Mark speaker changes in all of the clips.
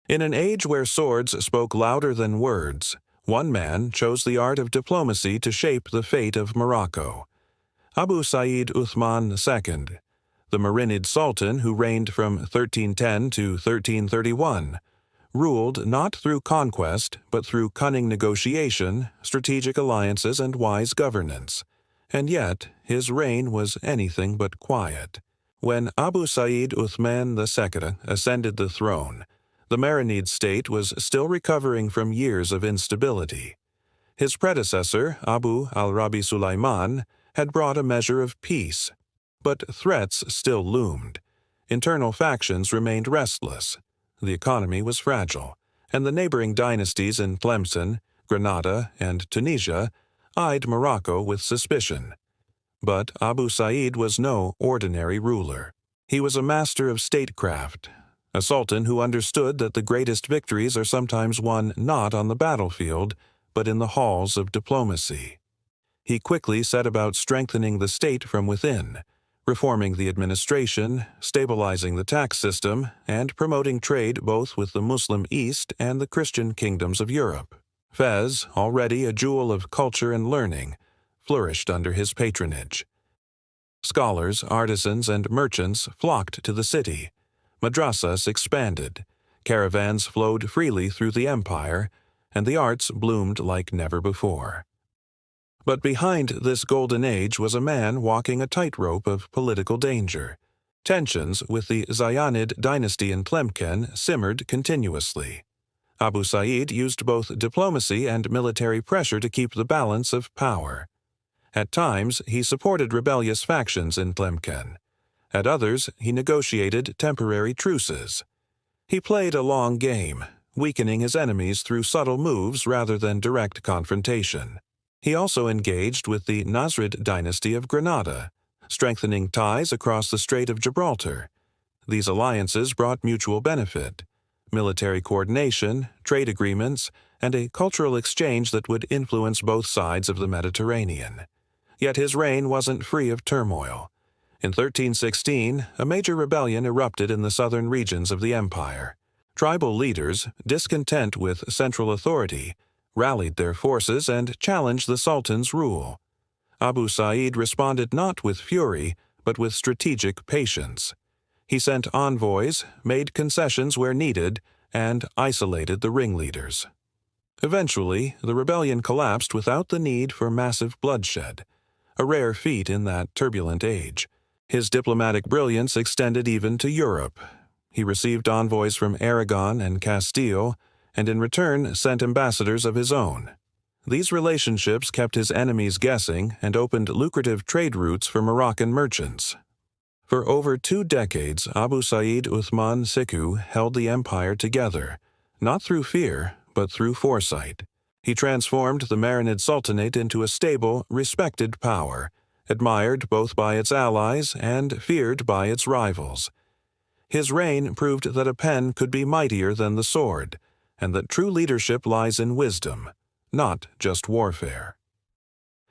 Speaker 1: In an age where swords spoke louder than words, one man chose the art of diplomacy to shape the fate of Morocco. Abu Said Uthman II, the Marinid Sultan who reigned from 1310 to 1331, ruled not through conquest but through cunning negotiation, strategic alliances, and wise governance. And yet his reign was anything but quiet. When Abu Said Uthman II ascended the throne, the Marinid state was still recovering from years of instability. His predecessor, Abu al-Rabi Sulaiman, had brought a measure of peace, but threats still loomed. Internal factions remained restless. The economy was fragile, and the neighboring dynasties in Tlemcen, Granada, and Tunisia eyed Morocco with suspicion. But Abu Said was no ordinary ruler. He was a master of statecraft, a sultan who understood that the greatest victories are sometimes won not on the battlefield, but in the halls of diplomacy. He quickly set about strengthening the state from within, reforming the administration, stabilizing the tax system, and promoting trade both with the Muslim East and the Christian kingdoms of Europe. Fez, already a jewel of culture and learning, flourished under his patronage. Scholars, artisans, and merchants flocked to the city. Madrasas expanded, caravans flowed freely through the empire, and the arts bloomed like never before. But behind this golden age was a man walking a tightrope of political danger. Tensions with the Zayyanid dynasty in Tlemcen simmered continuously. Abu Said used both diplomacy and military pressure to keep the balance of power. At times, he supported rebellious factions in Tlemcen. At others, he negotiated temporary truces. He played a long game, weakening his enemies through subtle moves rather than direct confrontation. He also engaged with the Nasrid dynasty of Granada, strengthening ties across the Strait of Gibraltar. These alliances brought mutual benefit, military coordination, trade agreements, and a cultural exchange that would influence both sides of the Mediterranean. Yet his reign wasn't free of turmoil. In 1316, a major rebellion erupted in the southern regions of the empire. Tribal leaders, discontent with central authority, rallied their forces and challenged the Sultan's rule. Abu Said responded not with fury, but with strategic patience. He sent envoys, made concessions where needed, and isolated the ringleaders. Eventually, the rebellion collapsed without the need for massive bloodshed, a rare feat in that turbulent age. His diplomatic brilliance extended even to Europe. He received envoys from Aragon and Castile, and in return sent ambassadors of his own. These relationships kept his enemies guessing and opened lucrative trade routes for Moroccan merchants. For over 2 decades, Abu Said Uthman II held the empire together, not through fear, but through foresight. He transformed the Marinid Sultanate into a stable, respected power, admired both by its allies and feared by its rivals. His reign proved that a pen could be mightier than the sword, and that true leadership lies in wisdom, not just warfare.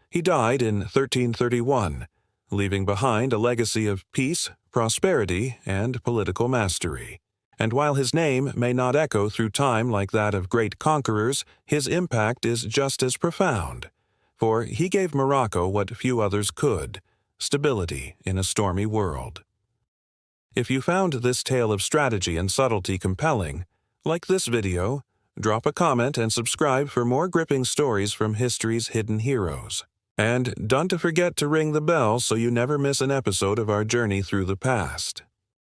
Speaker 1: He died in 1331, leaving behind a legacy of peace, prosperity, and political mastery. And while his name may not echo through time like that of great conquerors, his impact is just as profound. For he gave Morocco what few others could: stability in a stormy world. If you found this tale of strategy and subtlety compelling, like this video, drop a comment and subscribe for more gripping stories from history's hidden heroes. And don't forget to ring the bell so you never miss an episode of our journey through the past.